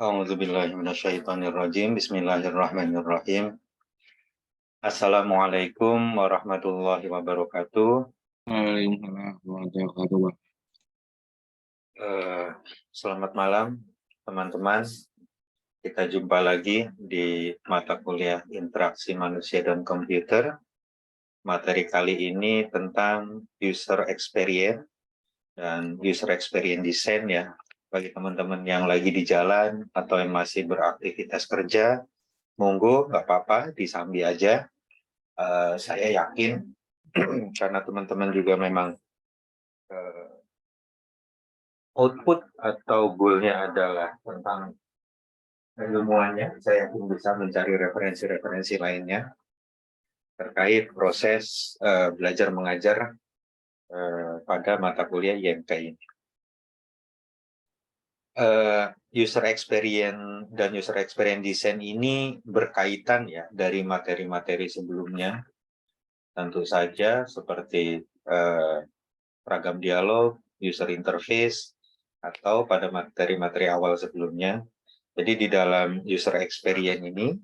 A'udzubillahiminasyaitonirrajim. Bismillahirrahmanirrahim. Assalamualaikum warahmatullahi wabarakatuh. Waalaikumsalam warahmatullahi wabarakatuh. Eh, Selamat malam, teman-teman. Kita jumpa lagi di mata kuliah Interaksi Manusia dan Komputer. Materi kali ini tentang user experience dan user experience design ya. Bagi teman-teman yang lagi di jalan atau yang masih beraktivitas kerja, monggo nggak apa-apa, disambi aja. Saya yakin karena teman-teman juga memang output atau goalnya adalah tentang ilmuannya, saya yakin bisa mencari referensi-referensi lainnya terkait proses belajar mengajar pada mata kuliah IMK ini. User experience dan user experience design ini berkaitan ya dari materi-materi sebelumnya, tentu saja seperti ragam dialog, user interface, atau pada materi-materi awal sebelumnya. Jadi di dalam user experience ini,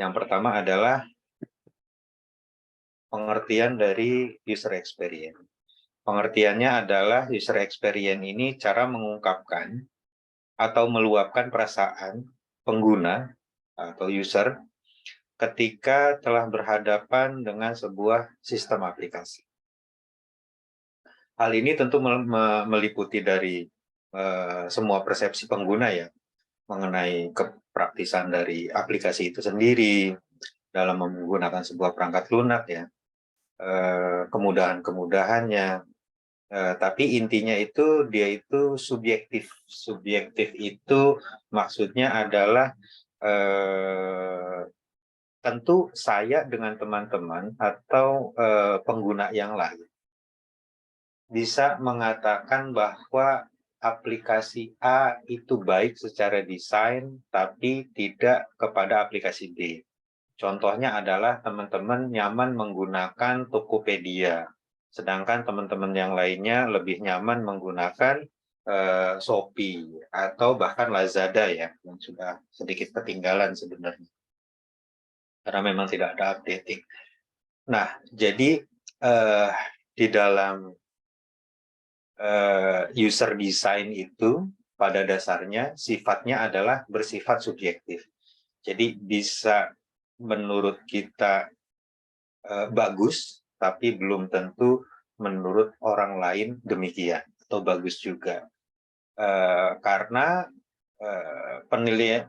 yang pertama adalah pengertian dari user experience. Pengertiannya adalah user experience ini cara mengungkapkan atau meluapkan perasaan pengguna atau user ketika telah berhadapan dengan sebuah sistem aplikasi. Hal ini tentu meliputi dari semua persepsi pengguna ya, mengenai kepraktisan dari aplikasi itu sendiri dalam menggunakan sebuah perangkat lunak ya, kemudahan-kemudahannya, tapi intinya itu dia itu subjektif. Subjektif itu maksudnya adalah tentu saya dengan teman-teman atau pengguna yang lain bisa mengatakan bahwa aplikasi A itu baik secara desain, tapi tidak kepada aplikasi B. Contohnya adalah teman-teman nyaman menggunakan Tokopedia, sedangkan teman-teman yang lainnya lebih nyaman menggunakan Shopee atau bahkan Lazada ya, yang sudah sedikit ketinggalan sebenarnya, karena memang tidak ada updating. Nah, jadi di dalam user design itu pada dasarnya sifatnya adalah bersifat subjektif. Jadi bisa menurut kita bagus, tapi belum tentu menurut orang lain demikian atau bagus juga. Karena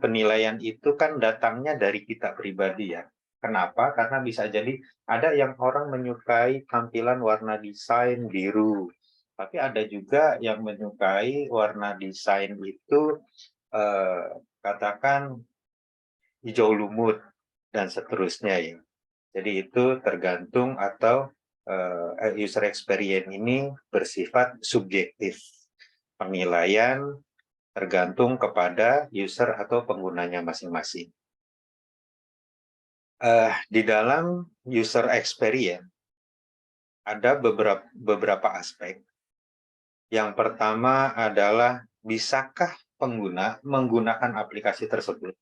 penilaian itu kan datangnya dari kita pribadi ya. Kenapa? Karena bisa jadi ada yang orang menyukai tampilan warna desain biru, tapi ada juga yang menyukai warna desain itu katakan hijau lumut dan seterusnya ya. Jadi itu tergantung atau user experience ini bersifat subjektif. Penilaian tergantung kepada user atau penggunanya masing-masing. Di dalam user experience ada beberapa aspek. Yang pertama adalah bisakah pengguna menggunakan aplikasi tersebut?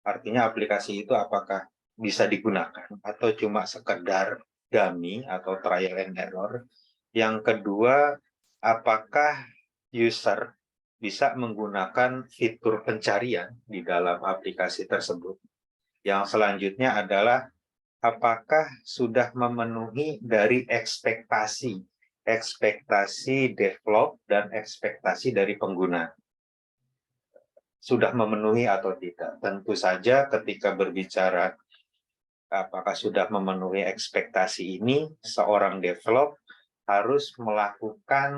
Artinya aplikasi itu apakah bisa digunakan atau cuma sekedar dummy atau trial and error. Yang kedua, apakah user bisa menggunakan fitur pencarian di dalam aplikasi tersebut. Yang selanjutnya adalah apakah sudah memenuhi dari ekspektasi develop dan ekspektasi dari pengguna. Sudah memenuhi atau tidak. Tentu saja ketika berbicara apakah sudah memenuhi ekspektasi ini, seorang develop harus melakukan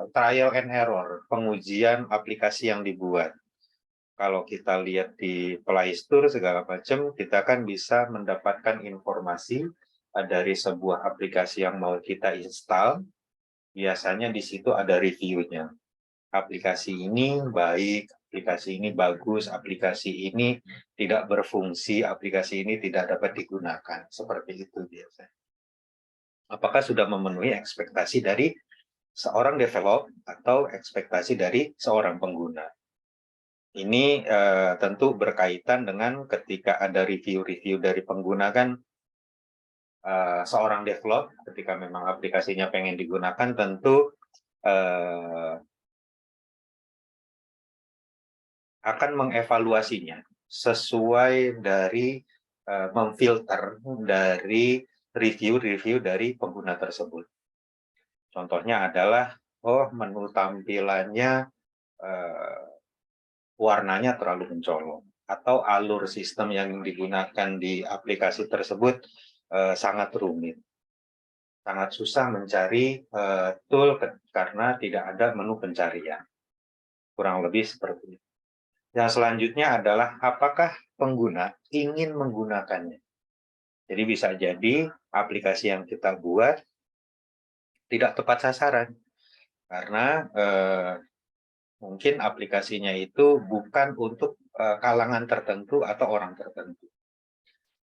trial and error, pengujian aplikasi yang dibuat. Kalau kita lihat di Play Store segala macam, kita kan bisa mendapatkan informasi dari sebuah aplikasi yang mau kita install. Biasanya di situ ada reviewnya. Aplikasi ini baik, aplikasi ini bagus, aplikasi ini tidak berfungsi, aplikasi ini tidak dapat digunakan. Seperti itu biasanya. Apakah sudah memenuhi ekspektasi dari seorang develop atau ekspektasi dari seorang pengguna? Ini tentu berkaitan dengan ketika ada review-review dari pengguna kan, seorang develop ketika memang aplikasinya pengen digunakan tentu akan mengevaluasinya sesuai dari memfilter dari review-review dari pengguna tersebut. Contohnya adalah, menu tampilannya warnanya terlalu mencolok, atau alur sistem yang digunakan di aplikasi tersebut sangat rumit. Sangat susah mencari tool karena tidak ada menu pencarian. Kurang lebih seperti itu. Yang selanjutnya adalah apakah pengguna ingin menggunakannya. Jadi bisa jadi aplikasi yang kita buat tidak tepat sasaran karena mungkin aplikasinya itu bukan untuk kalangan tertentu atau orang tertentu.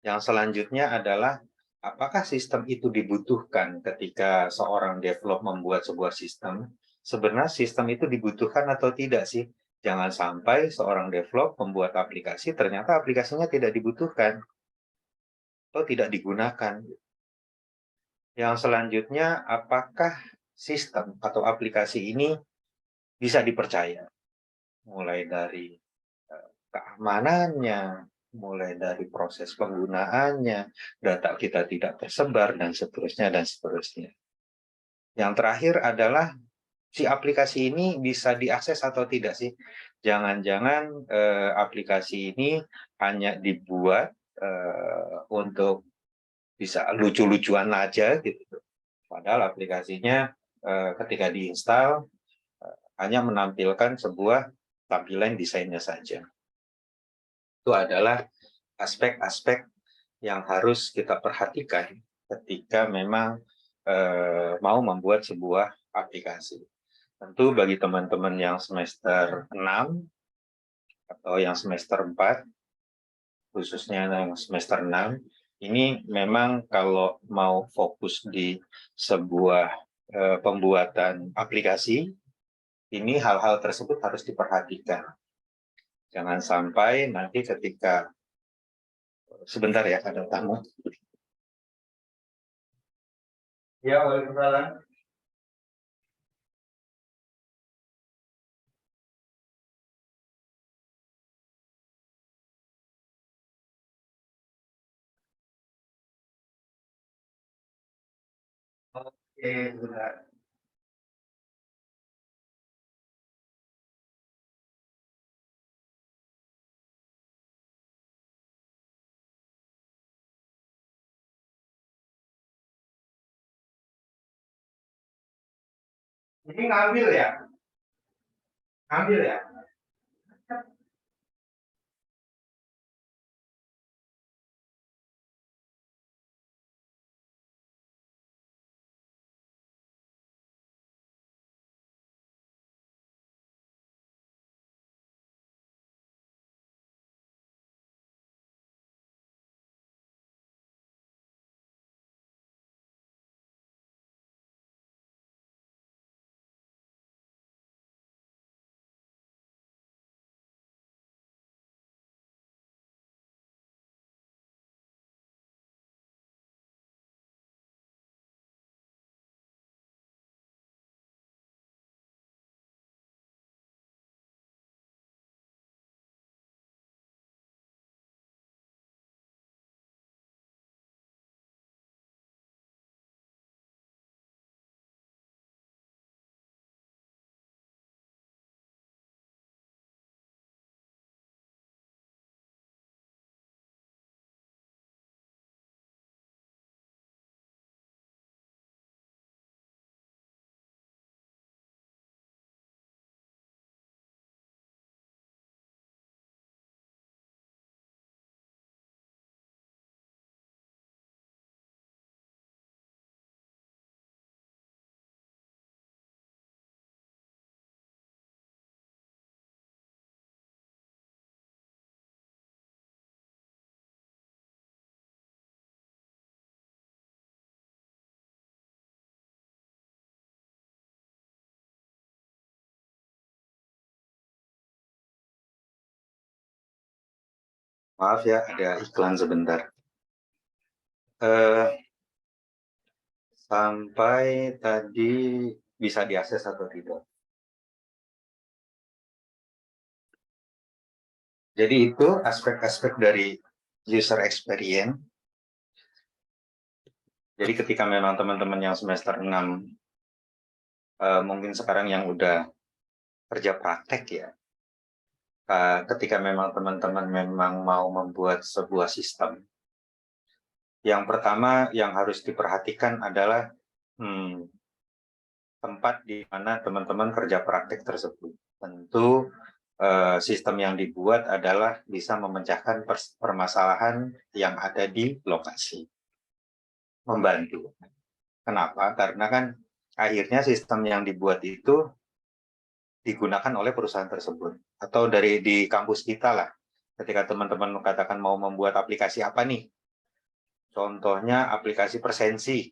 Yang selanjutnya adalah apakah sistem itu dibutuhkan ketika seorang develop membuat sebuah sistem. Sebenarnya sistem itu dibutuhkan atau tidak sih? Jangan sampai seorang develop membuat aplikasi, ternyata aplikasinya tidak dibutuhkan atau tidak digunakan. Yang selanjutnya, apakah sistem atau aplikasi ini bisa dipercaya? Mulai dari keamanannya, mulai dari proses penggunaannya, data kita tidak tersebar, dan seterusnya, dan seterusnya. Yang terakhir adalah, si aplikasi ini bisa diakses atau tidak sih? Jangan-jangan aplikasi ini hanya dibuat untuk bisa lucu-lucuan aja gitu. Padahal aplikasinya ketika diinstal hanya menampilkan sebuah tampilan desainnya saja. Itu adalah aspek-aspek yang harus kita perhatikan ketika memang mau membuat sebuah aplikasi. Tentu bagi teman-teman yang semester 6 atau yang semester 4, khususnya yang semester 6, ini memang kalau mau fokus di sebuah pembuatan aplikasi, ini hal-hal tersebut harus diperhatikan. Jangan sampai nanti ketika, sebentar ya, ada tamu. Ya, waalaikumsalam. Oke, benar. Ini ngambil ya? Ngambil ya? Maaf ya, ada iklan sebentar. Eh, Sampai tadi bisa diakses atau tidak? Jadi itu aspek-aspek dari user experience. Jadi ketika memang teman-teman yang semester 6, mungkin sekarang yang udah kerja praktek ya, ketika memang teman-teman memang mau membuat sebuah sistem, yang pertama yang harus diperhatikan adalah tempat di mana teman-teman kerja praktek tersebut. Tentu sistem yang dibuat adalah bisa memecahkan permasalahan yang ada di lokasi. Membantu. Kenapa? Karena kan akhirnya sistem yang dibuat itu digunakan oleh perusahaan tersebut. Atau di kampus kita lah. Ketika teman-teman mengatakan mau membuat aplikasi apa nih? Contohnya aplikasi presensi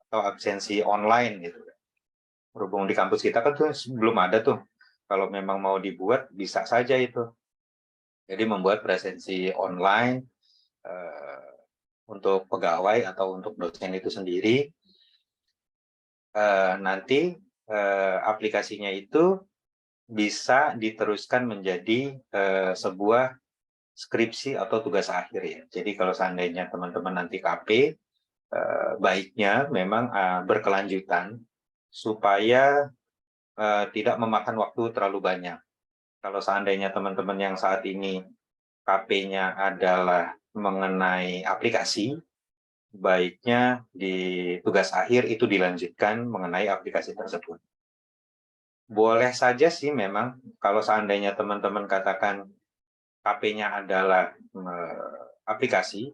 atau absensi online gitu. Berhubung di kampus kita kan tuh belum ada tuh. Kalau memang mau dibuat bisa saja itu. Jadi membuat presensi online untuk pegawai atau untuk dosen itu sendiri. Nanti aplikasinya itu bisa diteruskan menjadi sebuah skripsi atau tugas akhir ya. Jadi kalau seandainya teman-teman nanti KP, baiknya memang berkelanjutan supaya tidak memakan waktu terlalu banyak. Kalau seandainya teman-teman yang saat ini KP-nya adalah mengenai aplikasi, baiknya di tugas akhir itu dilanjutkan mengenai aplikasi tersebut. Boleh saja sih memang kalau seandainya teman-teman katakan KP-nya adalah aplikasi,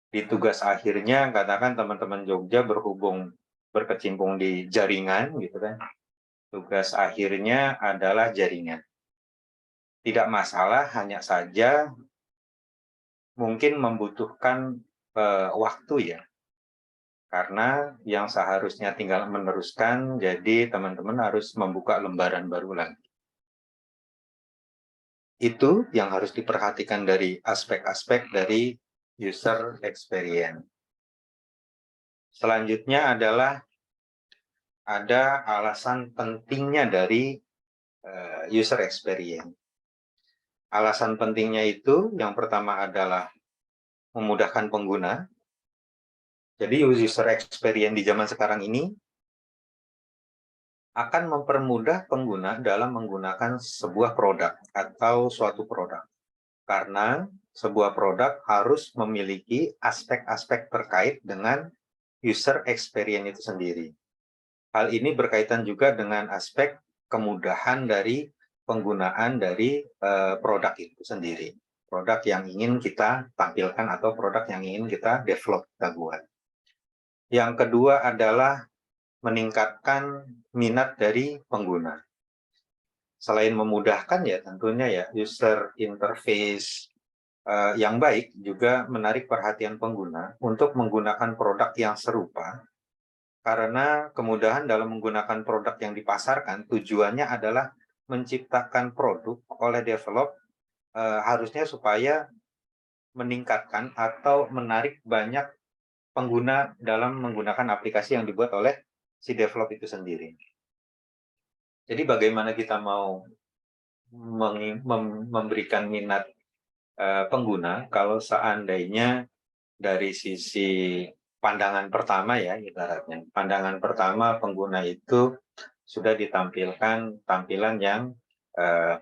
di tugas akhirnya katakan teman-teman Jogja berkecimpung di jaringan gitu kan. Tugas akhirnya adalah jaringan. Tidak masalah, hanya saja mungkin membutuhkan waktu ya. Karena yang seharusnya tinggal meneruskan, jadi teman-teman harus membuka lembaran baru lagi. Itu yang harus diperhatikan dari aspek-aspek dari user experience. Selanjutnya adalah ada alasan pentingnya dari user experience. Alasan pentingnya itu yang pertama adalah memudahkan pengguna. Jadi user experience di zaman sekarang ini akan mempermudah pengguna dalam menggunakan sebuah produk atau suatu produk. Karena sebuah produk harus memiliki aspek-aspek terkait dengan user experience itu sendiri. Hal ini berkaitan juga dengan aspek kemudahan dari penggunaan dari produk itu sendiri. Produk yang ingin kita tampilkan atau produk yang ingin kita develop, kita buat. Yang kedua adalah meningkatkan minat dari pengguna. Selain memudahkan ya tentunya ya user interface yang baik juga menarik perhatian pengguna untuk menggunakan produk yang serupa, karena kemudahan dalam menggunakan produk yang dipasarkan tujuannya adalah menciptakan produk oleh develop harusnya supaya meningkatkan atau menarik banyak pengguna dalam menggunakan aplikasi yang dibuat oleh si develop itu sendiri. Jadi bagaimana kita mau memberikan minat pengguna kalau seandainya dari sisi pandangan pertama ya ibaratnya. Pandangan pertama pengguna itu sudah ditampilkan tampilan yang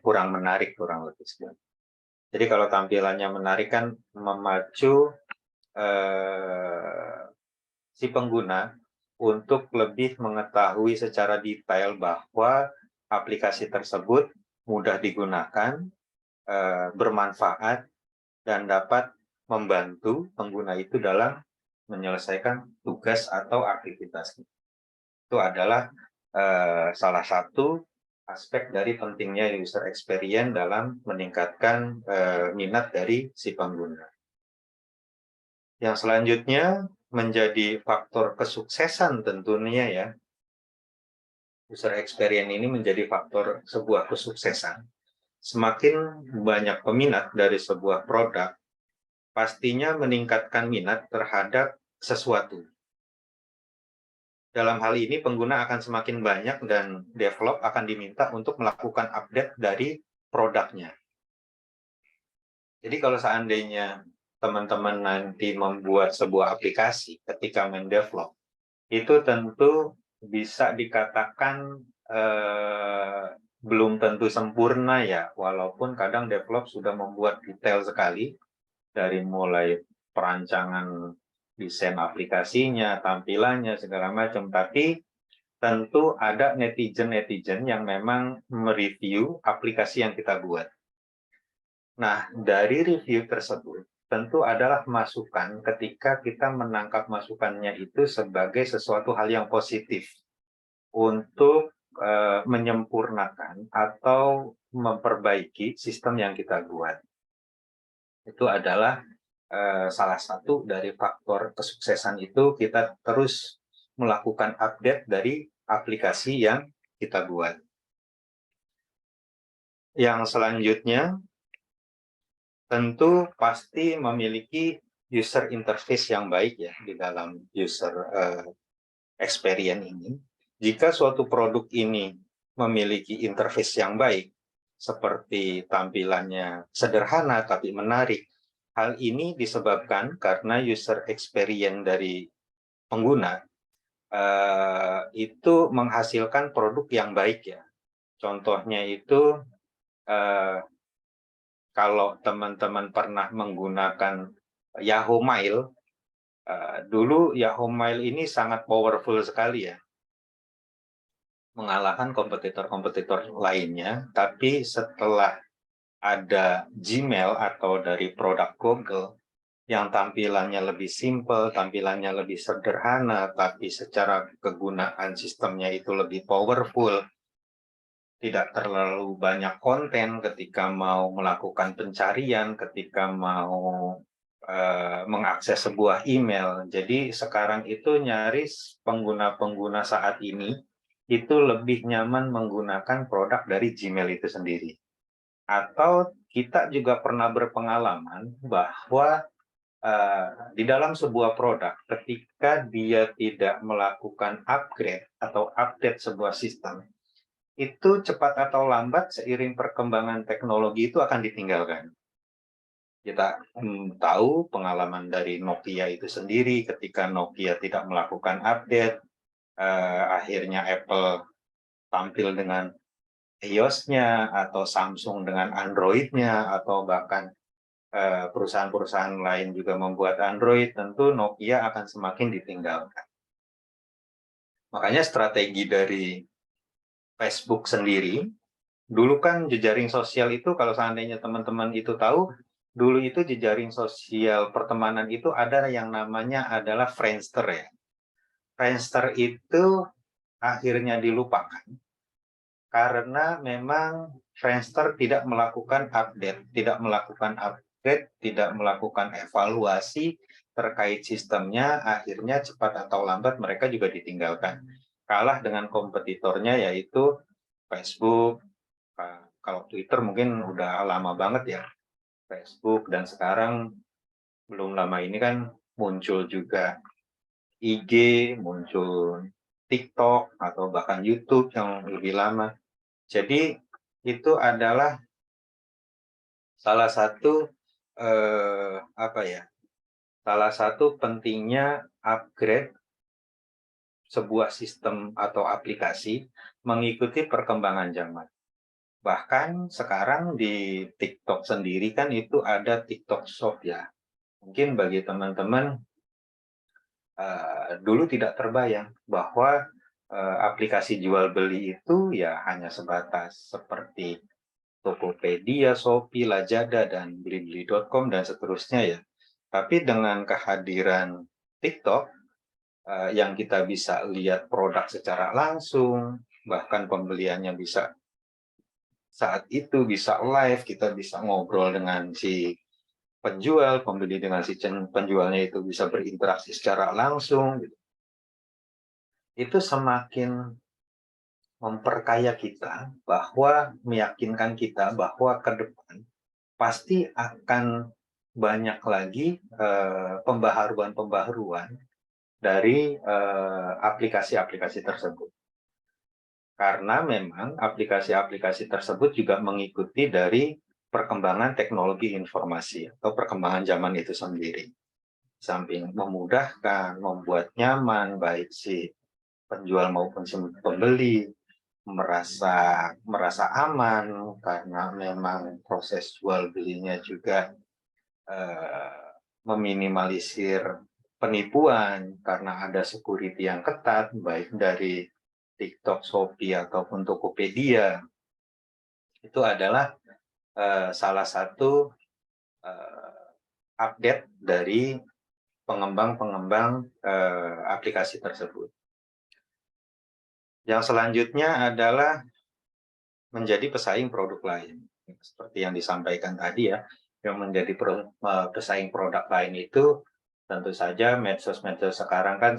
kurang menarik, kurang lebih. Jadi kalau tampilannya menarik kan memacu si pengguna untuk lebih mengetahui secara detail bahwa aplikasi tersebut mudah digunakan, bermanfaat, dan dapat membantu pengguna itu dalam menyelesaikan tugas atau aktivitas. Itu adalah salah satu aspek dari pentingnya user experience dalam meningkatkan minat dari si pengguna. Yang selanjutnya menjadi faktor kesuksesan tentunya ya. User experience ini menjadi faktor sebuah kesuksesan. Semakin banyak peminat dari sebuah produk, pastinya meningkatkan minat terhadap sesuatu. Dalam hal ini pengguna akan semakin banyak dan develop akan diminta untuk melakukan update dari produknya. Jadi kalau seandainya teman-teman nanti membuat sebuah aplikasi ketika mendevelop, itu tentu bisa dikatakan belum tentu sempurna ya, walaupun kadang develop sudah membuat detail sekali, dari mulai perancangan desain aplikasinya, tampilannya, segala macam. Tapi tentu ada netizen-netizen yang memang mereview aplikasi yang kita buat. Nah, dari review tersebut, tentu adalah masukan ketika kita menangkap masukannya itu sebagai sesuatu hal yang positif untuk menyempurnakan atau memperbaiki sistem yang kita buat. Itu adalah salah satu dari faktor kesuksesan itu kita terus melakukan update dari aplikasi yang kita buat. Yang selanjutnya, tentu pasti memiliki user interface yang baik ya di dalam user experience ini. Jika suatu produk ini memiliki interface yang baik, seperti tampilannya sederhana tapi menarik, hal ini disebabkan karena user experience dari pengguna itu menghasilkan produk yang baik ya. Contohnya itu kalau teman-teman pernah menggunakan Yahoo Mail, dulu Yahoo Mail ini sangat powerful sekali ya, mengalahkan kompetitor-kompetitor lainnya. Tapi setelah ada Gmail atau dari produk Google yang tampilannya lebih simple, tampilannya lebih sederhana, tapi secara kegunaan sistemnya itu lebih powerful, tidak terlalu banyak konten ketika mau melakukan pencarian, ketika mau mengakses sebuah email. Jadi sekarang itu nyaris pengguna-pengguna saat ini itu lebih nyaman menggunakan produk dari Gmail itu sendiri. Atau kita juga pernah berpengalaman bahwa di dalam sebuah produk, ketika dia tidak melakukan upgrade atau update sebuah sistem, itu cepat atau lambat seiring perkembangan teknologi itu akan ditinggalkan. Kita tahu pengalaman dari Nokia itu sendiri, ketika Nokia tidak melakukan update, akhirnya Apple tampil dengan iOS-nya, atau Samsung dengan Android-nya, atau bahkan perusahaan-perusahaan lain juga membuat Android, tentu Nokia akan semakin ditinggalkan. Makanya strategi dari Facebook sendiri, dulu kan jejaring sosial itu, kalau seandainya teman-teman itu tahu, dulu itu jejaring sosial pertemanan itu ada yang namanya adalah Friendster ya. Friendster itu akhirnya dilupakan karena memang Friendster tidak melakukan update, tidak melakukan evaluasi terkait sistemnya, akhirnya cepat atau lambat mereka juga ditinggalkan. Kalah dengan kompetitornya yaitu Facebook, kalau Twitter mungkin udah lama banget ya, Facebook, dan sekarang belum lama ini kan muncul juga IG, muncul TikTok, atau bahkan YouTube yang lebih lama. Jadi itu adalah salah satu salah satu pentingnya upgrade sebuah sistem atau aplikasi mengikuti perkembangan zaman. Bahkan sekarang di TikTok sendiri kan itu ada TikTok Shop ya. Mungkin bagi teman-teman dulu tidak terbayang bahwa aplikasi jual beli itu ya hanya sebatas seperti Tokopedia, Shopee, Lazada, dan Blibli.com, dan seterusnya ya. Tapi dengan kehadiran TikTok, yang kita bisa lihat produk secara langsung, bahkan pembeliannya bisa saat itu bisa live, kita bisa ngobrol dengan si penjual, pembeli dengan si penjualnya itu bisa berinteraksi secara langsung. Itu semakin memperkaya kita, bahwa meyakinkan kita bahwa ke depan pasti akan banyak lagi pembaharuan-pembaharuan dari aplikasi-aplikasi tersebut. Karena memang aplikasi-aplikasi tersebut juga mengikuti dari perkembangan teknologi informasi atau perkembangan zaman itu sendiri. Samping memudahkan, membuat nyaman, baik si penjual maupun si pembeli merasa aman karena memang proses jual belinya juga meminimalisir penipuan karena ada security yang ketat baik dari TikTok, Shopee ataupun Tokopedia. Itu adalah salah satu update dari pengembang-pengembang aplikasi tersebut. Yang selanjutnya adalah menjadi pesaing produk lain. Seperti yang disampaikan tadi ya, yang menjadi pesaing produk lain itu tentu saja medsos-medsos sekarang kan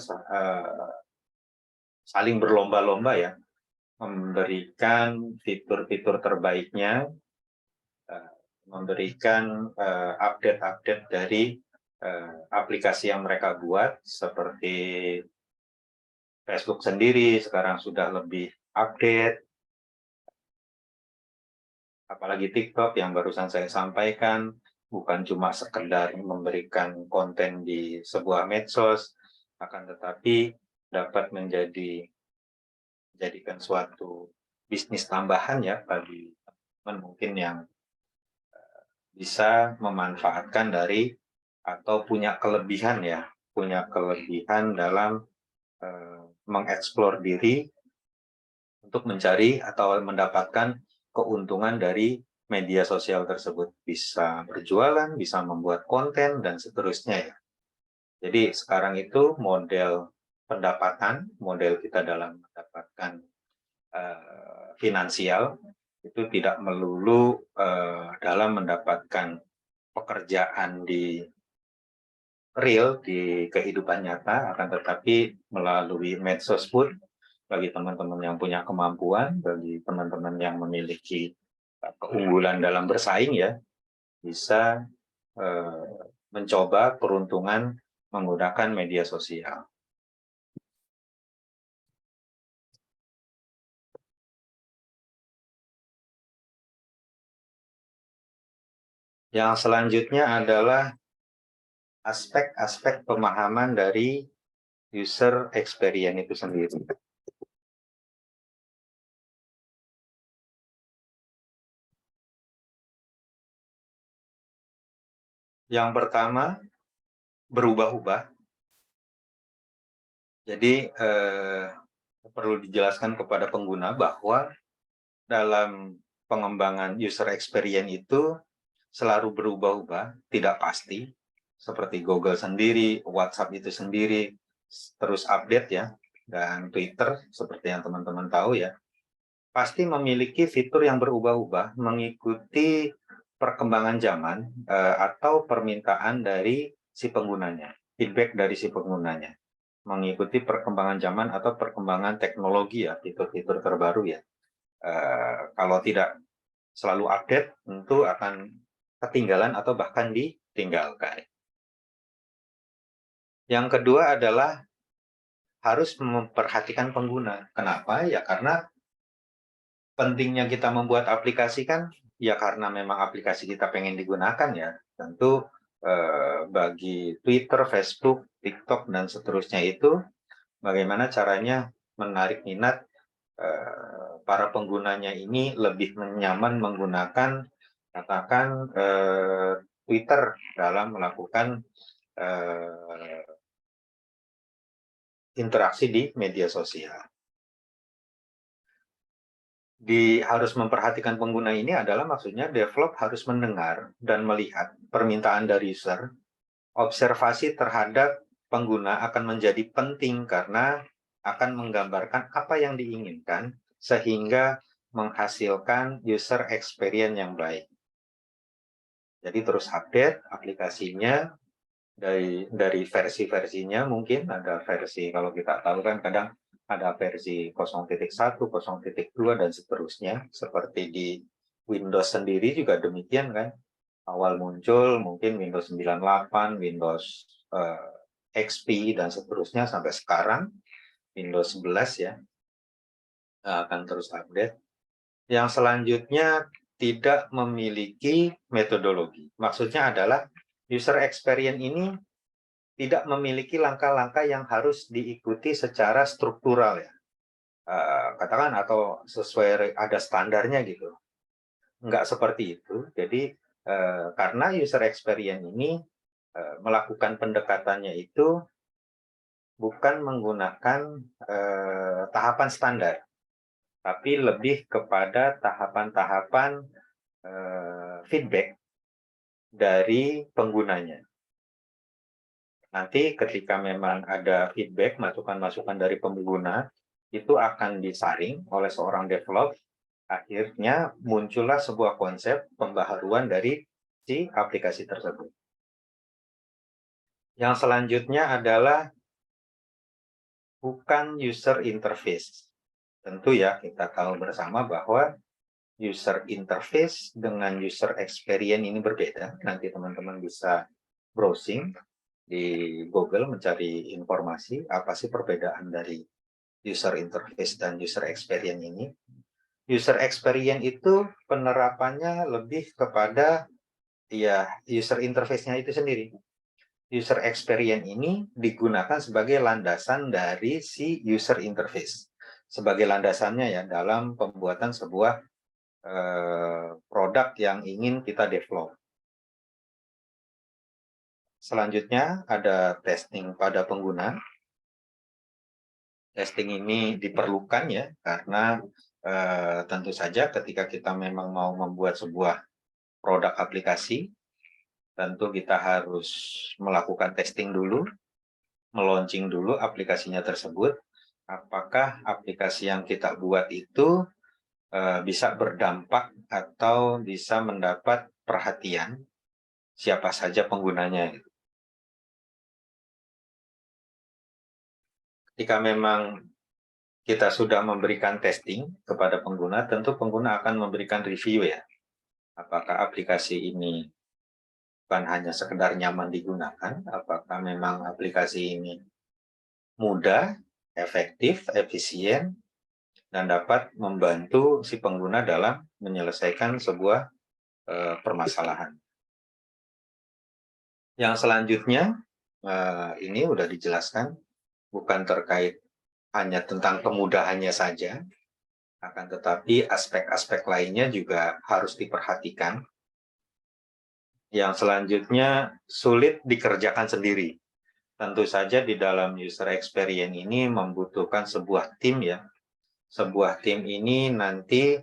saling berlomba-lomba ya, memberikan fitur-fitur terbaiknya, memberikan update-update dari aplikasi yang mereka buat, seperti Facebook sendiri sekarang sudah lebih update, apalagi TikTok yang barusan saya sampaikan, bukan cuma sekedar memberikan konten di sebuah medsos, akan tetapi dapat menjadikan suatu bisnis tambahan ya bagi teman-teman mungkin yang bisa memanfaatkan dari atau punya kelebihan dalam mengeksplor diri untuk mencari atau mendapatkan keuntungan dari media sosial tersebut. Bisa berjualan, bisa membuat konten, dan seterusnya ya. Jadi sekarang itu model pendapatan, model kita dalam mendapatkan finansial, itu tidak melulu dalam mendapatkan pekerjaan di real, di kehidupan nyata, akan tetapi melalui medsos pun, bagi teman-teman yang punya kemampuan, bagi teman-teman yang memiliki keunggulan dalam bersaing ya, bisa mencoba peruntungan menggunakan media sosial. Yang selanjutnya adalah aspek-aspek pemahaman dari user experience itu sendiri. Yang pertama, berubah-ubah. Jadi perlu dijelaskan kepada pengguna bahwa dalam pengembangan user experience itu selalu berubah-ubah, tidak pasti. Seperti Google sendiri, WhatsApp itu sendiri, terus update ya, dan Twitter seperti yang teman-teman tahu ya, pasti memiliki fitur yang berubah-ubah mengikuti perkembangan zaman atau permintaan dari si penggunanya, feedback dari si penggunanya, mengikuti perkembangan zaman atau perkembangan teknologi ya, fitur-fitur terbaru ya. Kalau tidak selalu update, tentu akan ketinggalan atau bahkan ditinggalkan. Yang kedua adalah harus memperhatikan pengguna. Kenapa? Ya karena pentingnya kita membuat aplikasi kan, ya karena memang aplikasi kita pengen digunakan ya. Tentu bagi Twitter, Facebook, TikTok, dan seterusnya itu, bagaimana caranya menarik minat para penggunanya ini lebih nyaman menggunakan, katakan, Twitter dalam melakukan interaksi di media sosial. Harus memperhatikan pengguna ini adalah maksudnya develop harus mendengar dan melihat permintaan dari user. Observasi terhadap pengguna akan menjadi penting karena akan menggambarkan apa yang diinginkan sehingga menghasilkan user experience yang baik. Jadi terus update aplikasinya dari versi-versinya, mungkin ada versi, kalau kita tahu kan kadang ada versi 0.1, 0.2, dan seterusnya. Seperti di Windows sendiri juga demikian kan. Awal muncul mungkin Windows 98, Windows XP, dan seterusnya sampai sekarang Windows 11 ya, akan terus update. Yang selanjutnya tidak memiliki metodologi. Maksudnya adalah user experience ini tidak memiliki langkah-langkah yang harus diikuti secara struktural ya. Katakan atau sesuai ada standarnya gitu. Enggak seperti itu. Jadi karena user experience ini melakukan pendekatannya itu bukan menggunakan tahapan standar, tapi lebih kepada tahapan-tahapan feedback dari penggunanya. Nanti ketika memang ada feedback, masukan-masukan dari pengguna, itu akan disaring oleh seorang developer, akhirnya muncullah sebuah konsep pembaharuan dari si aplikasi tersebut. Yang selanjutnya adalah bukan user interface. Tentu ya, kita tahu bersama bahwa user interface dengan user experience ini berbeda. Nanti teman-teman bisa browsing di Google mencari informasi apa sih perbedaan dari user interface dan user experience ini. User experience itu penerapannya lebih kepada ya user interface-nya itu sendiri. User experience ini digunakan sebagai landasan dari si user interface. Sebagai landasannya ya dalam pembuatan sebuah produk yang ingin kita develop. Selanjutnya ada testing pada pengguna. Testing ini diperlukan ya, karena tentu saja ketika kita memang mau membuat sebuah produk aplikasi, tentu kita harus melakukan testing dulu, meluncing dulu aplikasinya tersebut. Apakah aplikasi yang kita buat itu bisa berdampak atau bisa mendapat perhatian siapa saja penggunanya. Ketika memang kita sudah memberikan testing kepada pengguna, tentu pengguna akan memberikan review ya. Apakah aplikasi ini bukan hanya sekedar nyaman digunakan, apakah memang aplikasi ini mudah, efektif, efisien, dan dapat membantu si pengguna dalam menyelesaikan sebuah permasalahan. Yang selanjutnya, ini sudah dijelaskan, bukan terkait hanya tentang kemudahannya saja, akan tetapi aspek-aspek lainnya juga harus diperhatikan. Yang selanjutnya, sulit dikerjakan sendiri. Tentu saja di dalam user experience ini membutuhkan sebuah tim ya. Sebuah tim ini nanti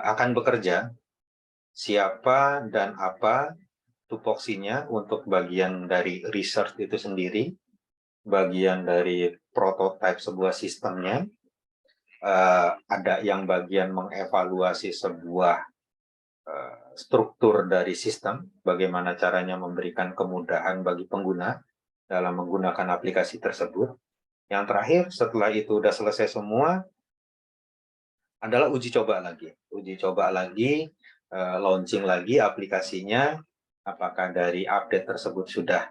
akan bekerja, siapa dan apa tupoksinya untuk bagian dari research itu sendiri, bagian dari prototype sebuah sistemnya, ada yang bagian mengevaluasi sebuah struktur dari sistem, bagaimana caranya memberikan kemudahan bagi pengguna dalam menggunakan aplikasi tersebut. Yang terakhir, setelah itu sudah selesai semua, adalah uji coba lagi. Uji coba lagi, launching lagi aplikasinya, apakah dari update tersebut sudah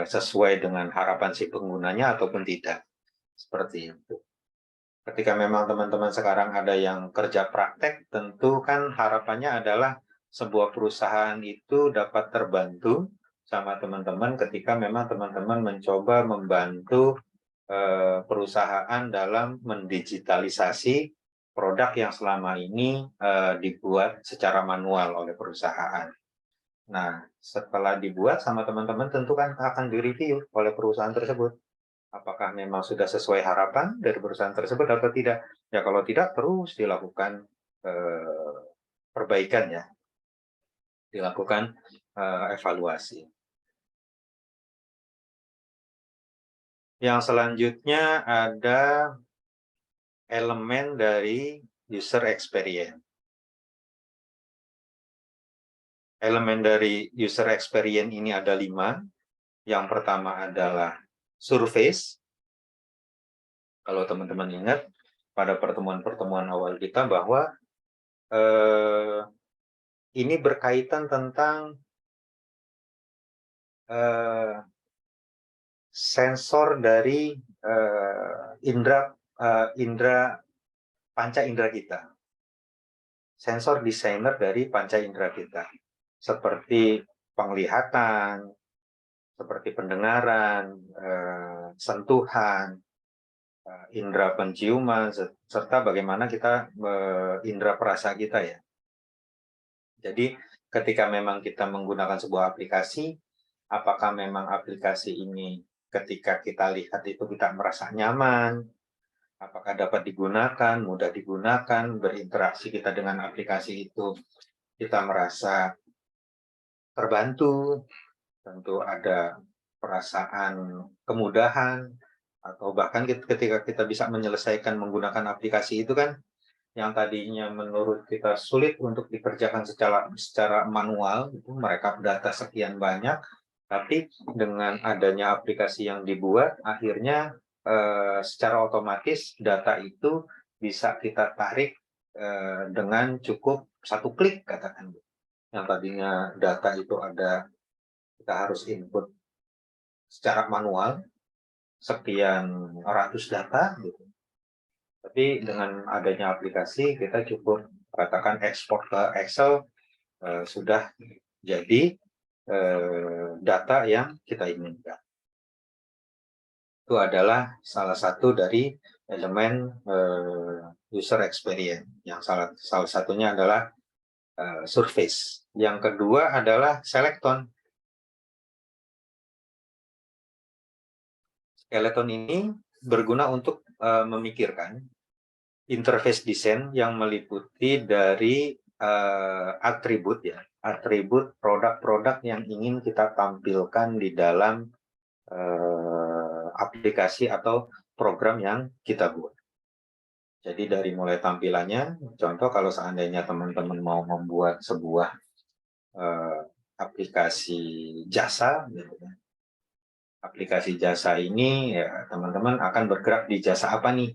sesuai dengan harapan si penggunanya ataupun tidak. Seperti itu. Ketika memang teman-teman sekarang ada yang kerja praktek, tentu kan harapannya adalah sebuah perusahaan itu dapat terbantu sama teman-teman ketika memang teman-teman mencoba membantu perusahaan dalam mendigitalisasi produk yang selama ini dibuat secara manual oleh perusahaan. Nah, setelah dibuat sama teman-teman tentu kan akan direview oleh perusahaan tersebut. Apakah memang sudah sesuai harapan dari perusahaan tersebut atau tidak? Ya kalau tidak, terus dilakukan perbaikan ya, dilakukan evaluasi. Yang selanjutnya ada elemen dari user experience. Elemen dari user experience ini ada 5. Yang pertama adalah surface. Kalau teman-teman ingat pada pertemuan-pertemuan awal kita bahwa ini berkaitan tentang sensor dari indera panca indera kita. Sensor desainer dari panca indera kita. Seperti penglihatan, seperti pendengaran, sentuhan, indera penciuman, serta bagaimana kita indera perasa kita ya. Jadi ketika memang kita menggunakan sebuah aplikasi, apakah memang aplikasi ini ketika kita lihat itu kita merasa nyaman, apakah dapat digunakan, mudah digunakan, berinteraksi kita dengan aplikasi itu, kita merasa terbantu, tentu ada perasaan kemudahan, atau bahkan ketika kita bisa menyelesaikan menggunakan aplikasi itu kan, yang tadinya menurut kita sulit untuk dikerjakan secara manual, itu merekap data sekian banyak, tapi dengan adanya aplikasi yang dibuat, akhirnya secara otomatis data itu bisa kita tarik dengan cukup satu klik, katakan. Yang tadinya data itu kita harus input secara manual, sekian ratus data, gitu. Tapi dengan adanya aplikasi, kita cukup katakan ekspor ke Excel, sudah jadi data yang kita inginkan. Itu adalah salah satu dari elemen user experience. Yang salah satunya adalah surface. Yang kedua adalah Selecton. Skeleton ini berguna untuk memikirkan interface design yang meliputi dari atribut ya, atribut produk-produk yang ingin kita tampilkan di dalam aplikasi atau program yang kita buat. Jadi dari mulai tampilannya, contoh kalau seandainya teman-teman mau membuat sebuah aplikasi jasa, gitu kan. Aplikasi jasa ini ya teman-teman akan bergerak di jasa apa nih?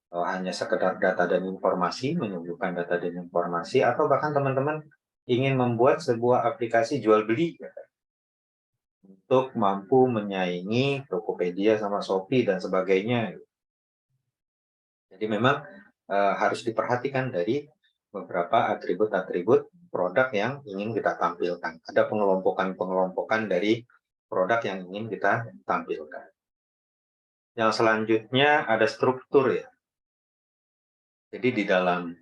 Hanya sekedar data dan informasi, menyembuhkan data dan informasi, atau bahkan teman-teman ingin membuat sebuah aplikasi jual beli untuk mampu menyaingi Tokopedia sama Shopee dan sebagainya. Jadi memang harus diperhatikan dari beberapa atribut-atribut produk yang ingin kita tampilkan. Ada pengelompokan-pengelompokan dari produk yang ingin kita tampilkan. Yang selanjutnya ada struktur ya. Jadi di dalam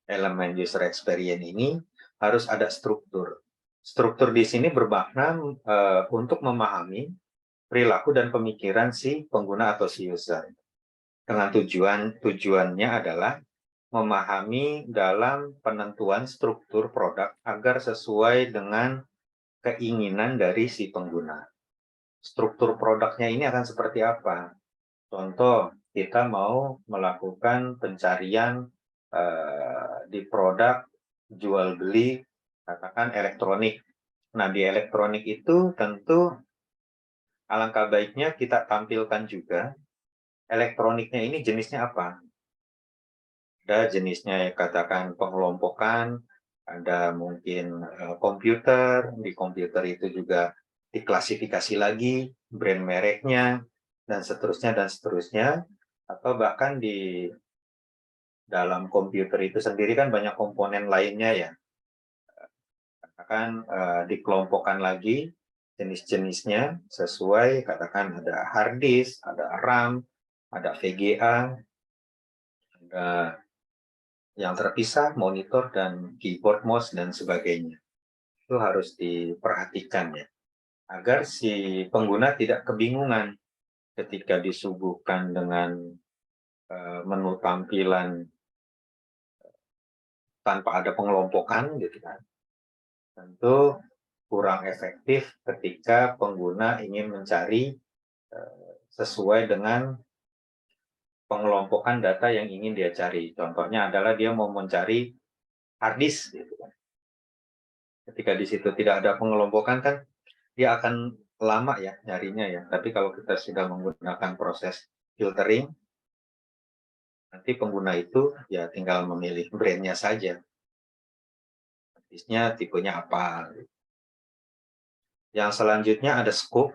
elemen user experience ini harus ada struktur. Struktur di sini bermakna untuk memahami perilaku dan pemikiran si pengguna atau si user. Dengan tujuannya adalah memahami dalam penentuan struktur produk agar sesuai dengan keinginan dari si pengguna. Struktur produknya ini akan seperti apa? Contoh, kita mau melakukan pencarian di produk jual beli, katakan elektronik. Nah, di elektronik itu tentu alangkah baiknya kita tampilkan juga elektroniknya ini jenisnya apa. Ada jenisnya katakan pengelompokan, ada mungkin komputer, di komputer itu juga diklasifikasi lagi brand mereknya, dan seterusnya, atau bahkan di dalam komputer itu sendiri kan banyak komponen lainnya ya, katakan dikelompokkan lagi jenis-jenisnya sesuai, katakan ada hard disk, ada RAM, ada VGA, ada yang terpisah, monitor dan keyboard, mouse dan sebagainya. Itu harus diperhatikan ya, agar si pengguna tidak kebingungan ketika disuguhkan dengan menu tampilan tanpa ada pengelompokan gitu kan. Tentu kurang efektif ketika pengguna ingin mencari sesuai dengan pengelompokan data yang ingin dia cari. Contohnya adalah dia mau mencari hard disk gitu kan. Ketika di situ tidak ada pengelompokan kan dia akan lama ya nyarinya ya. Tapi kalau kita sudah menggunakan proses filtering, nanti pengguna itu ya tinggal memilih brandnya saja. bisnisnya tipenya apa. Yang selanjutnya ada scope.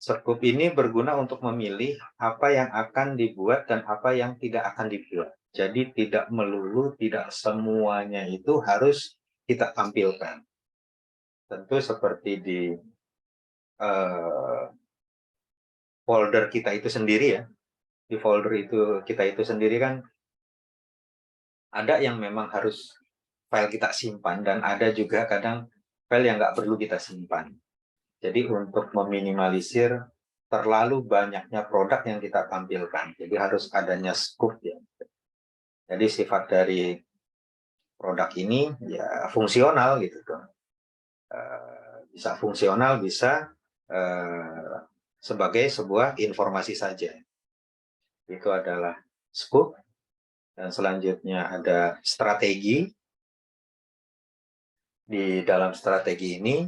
Scope ini berguna untuk memilih apa yang akan dibuat dan apa yang tidak akan dibuat. Jadi tidak melulu, tidak semuanya itu harus kita tampilkan. Tentu seperti di folder kita itu sendiri ya. Di folder itu kita itu sendiri kan ada yang memang harus file kita simpan dan ada juga kadang file yang nggak perlu kita simpan. Jadi untuk meminimalisir terlalu banyaknya produk yang kita tampilkan, jadi harus adanya scope ya. Jadi sifat dari produk ini ya fungsional gitu tuh. Bisa fungsional, bisa sebagai sebuah informasi saja. Itu adalah scope. Dan selanjutnya ada strategi. Di dalam strategi ini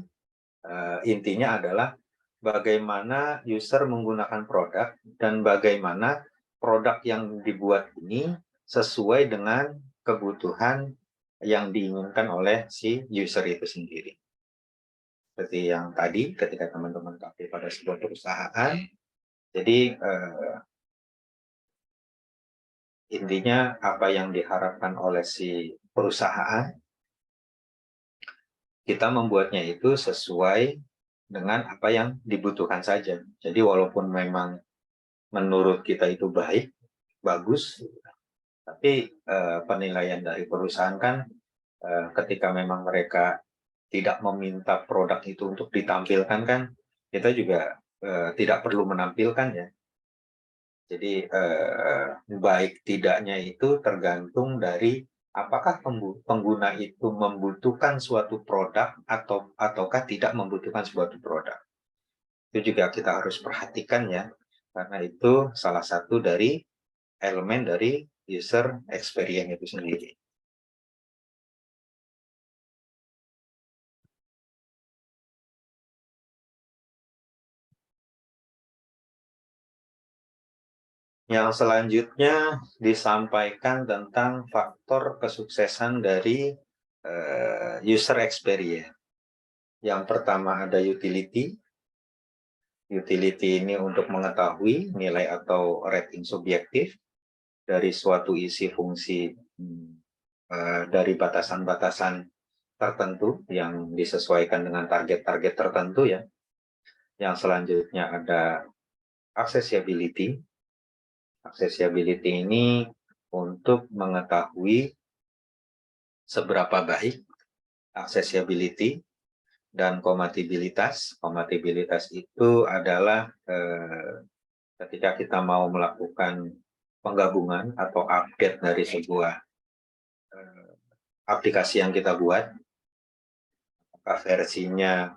intinya adalah bagaimana user menggunakan produk dan bagaimana produk yang dibuat ini sesuai dengan kebutuhan yang diinginkan oleh si user itu sendiri. Seperti yang tadi ketika teman-teman pakai pada sebuah perusahaan, jadi intinya apa yang diharapkan oleh si perusahaan, kita membuatnya itu sesuai dengan apa yang dibutuhkan saja. Jadi walaupun memang menurut kita itu baik, bagus, tapi penilaian dari perusahaan kan ketika memang mereka tidak meminta produk itu untuk ditampilkan kan, kita juga tidak perlu menampilkan ya. Jadi baik tidaknya itu tergantung dari apakah pengguna itu membutuhkan suatu produk ataukah tidak membutuhkan suatu produk. Itu juga kita harus perhatikan ya, karena itu salah satu dari elemen dari user experience itu sendiri. Yang selanjutnya disampaikan tentang faktor kesuksesan dari user experience. Yang pertama ada utility. Utility ini untuk mengetahui nilai atau rating subjektif dari suatu isi fungsi dari batasan-batasan tertentu yang disesuaikan dengan target-target tertentu ya. Yang selanjutnya ada accessibility. Accessibility ini untuk mengetahui seberapa baik accessibility dan kompatibilitas. Kompatibilitas itu adalah ketika kita mau melakukan penggabungan atau update dari sebuah aplikasi yang kita buat, apakah versinya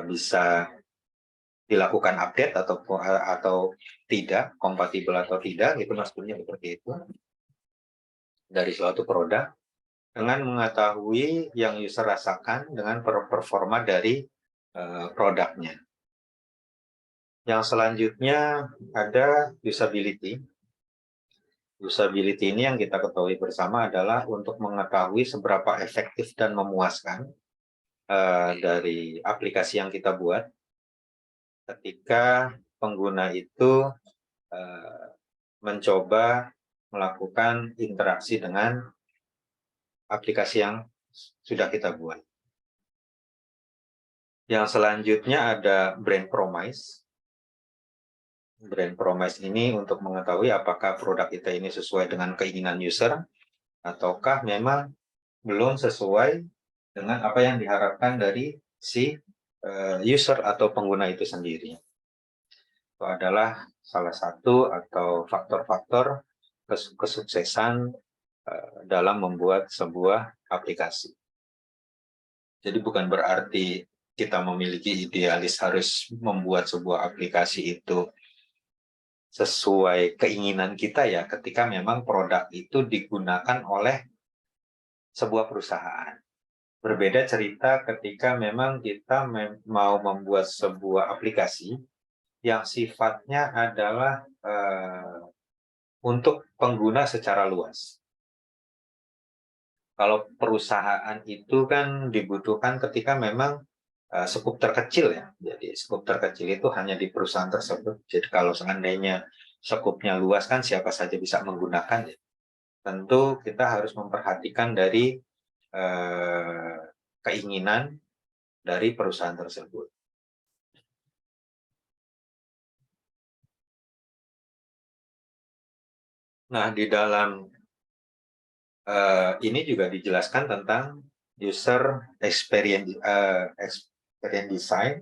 bisa dilakukan update atau tidak, kompatibel atau tidak, itu maksudnya seperti itu dari suatu produk, dengan mengetahui yang user rasakan dengan performa dari produknya. Yang selanjutnya ada usability. Usability ini yang kita ketahui bersama adalah untuk mengetahui seberapa efektif dan memuaskan dari aplikasi yang kita buat ketika pengguna itu mencoba melakukan interaksi dengan aplikasi yang sudah kita buat. Yang selanjutnya ada brand promise. Brand promise ini untuk mengetahui apakah produk kita ini sesuai dengan keinginan user ataukah memang belum sesuai dengan apa yang diharapkan dari si user atau pengguna itu sendiri. Itu adalah salah satu atau faktor-faktor kesuksesan dalam membuat sebuah aplikasi. Jadi bukan berarti kita memiliki idealis harus membuat sebuah aplikasi itu sesuai keinginan kita ya, ketika memang produk itu digunakan oleh sebuah perusahaan. Berbeda cerita ketika memang kita mau membuat sebuah aplikasi yang sifatnya adalah untuk pengguna secara luas. Kalau perusahaan itu kan dibutuhkan ketika memang skup terkecil ya. Jadi skup terkecil itu hanya di perusahaan tersebut. Jadi kalau seandainya skupnya luas kan siapa saja bisa menggunakan ya. Tentu kita harus memperhatikan dari keinginan dari perusahaan tersebut. Nah, di dalam ini juga dijelaskan tentang user experience design.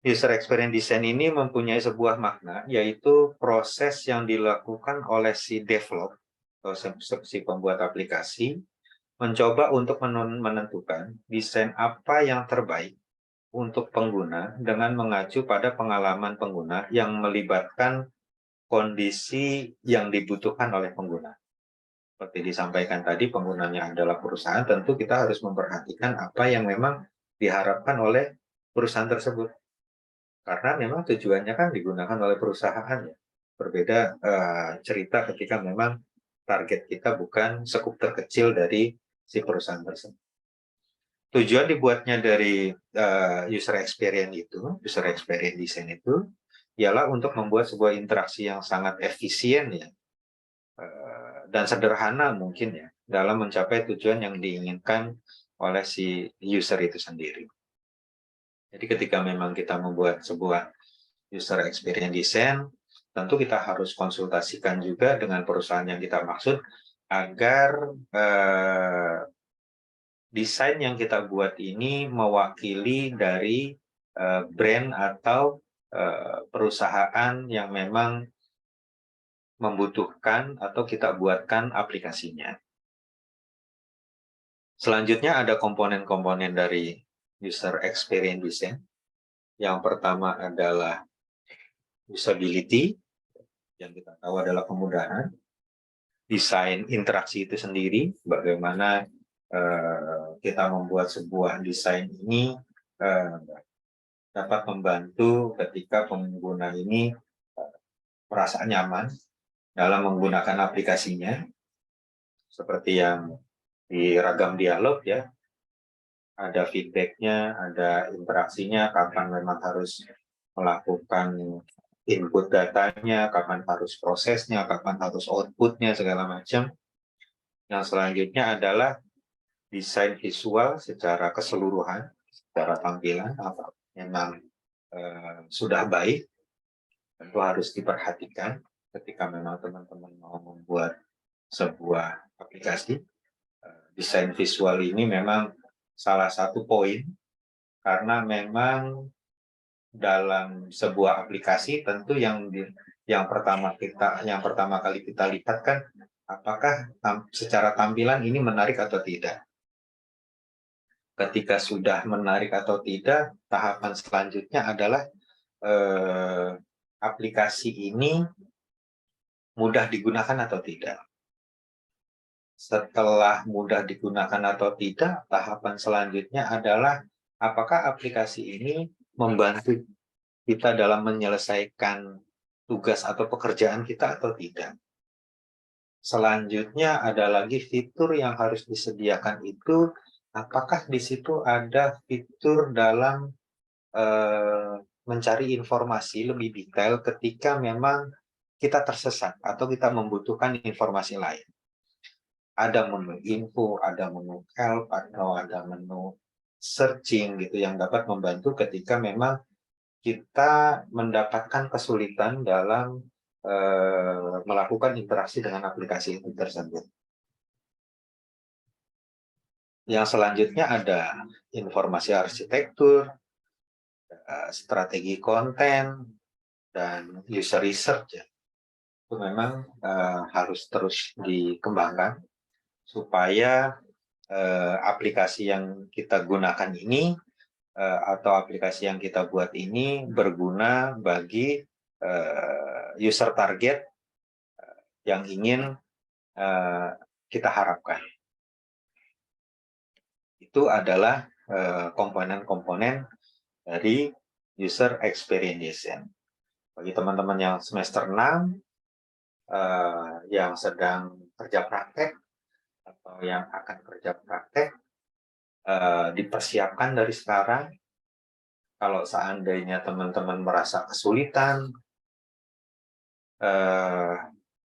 User experience design ini mempunyai sebuah makna, yaitu proses yang dilakukan oleh si develop atau si pembuat aplikasi mencoba untuk menentukan desain apa yang terbaik untuk pengguna dengan mengacu pada pengalaman pengguna yang melibatkan kondisi yang dibutuhkan oleh pengguna. Seperti disampaikan tadi, penggunanya adalah perusahaan, tentu kita harus memperhatikan apa yang memang diharapkan oleh perusahaan tersebut. Karena memang tujuannya kan digunakan oleh perusahaan ya. Berbeda cerita ketika memang target kita bukan skup terkecil dari si perusahaan tersebut. Tujuan dibuatnya dari user experience design itu, ialah untuk membuat sebuah interaksi yang sangat efisien ya, dan sederhana mungkin ya, dalam mencapai tujuan yang diinginkan oleh si user itu sendiri. Jadi ketika memang kita membuat sebuah user experience design, tentu kita harus konsultasikan juga dengan perusahaan yang kita maksud agar desain yang kita buat ini mewakili dari brand atau perusahaan yang memang membutuhkan atau kita buatkan aplikasinya. Selanjutnya ada komponen-komponen dari user experience design. Yang pertama adalah usability, yang kita tahu adalah kemudahan. Desain interaksi itu sendiri, bagaimana kita membuat sebuah desain ini dapat membantu ketika pengguna ini merasa nyaman dalam menggunakan aplikasinya, seperti yang di ragam dialog ya, ada feedbacknya, ada interaksinya, kapan memang harus melakukan input datanya, kapan harus prosesnya, kapan harus outputnya, segala macam. Yang selanjutnya adalah desain visual secara keseluruhan, secara tampilan, apa memang sudah baik, tentu harus diperhatikan ketika memang teman-teman mau membuat sebuah aplikasi. Desain visual ini memang salah satu poin, karena memang dalam sebuah aplikasi tentu yang pertama kali kita lihat kan apakah secara tampilan ini menarik atau tidak. Ketika sudah menarik atau tidak, tahapan selanjutnya adalah aplikasi ini mudah digunakan atau tidak. Setelah mudah digunakan atau tidak, tahapan selanjutnya adalah apakah aplikasi ini membantu kita dalam menyelesaikan tugas atau pekerjaan kita atau tidak. Selanjutnya ada lagi fitur yang harus disediakan itu, apakah di situ ada fitur dalam mencari informasi lebih detail ketika memang kita tersesat atau kita membutuhkan informasi lain. Ada menu info, ada menu help, atau ada menu searching gitu yang dapat membantu ketika memang kita mendapatkan kesulitan dalam melakukan interaksi dengan aplikasi itu tersebut. Yang selanjutnya ada informasi arsitektur, strategi konten, dan user research ya. Itu memang harus terus dikembangkan supaya aplikasi yang kita gunakan ini atau aplikasi yang kita buat ini berguna bagi user target yang ingin kita harapkan. Itu adalah komponen-komponen dari user experience design. Bagi teman-teman yang semester 6 yang sedang kerja praktek yang akan kerja praktek dipersiapkan dari sekarang. Kalau seandainya teman-teman merasa kesulitan,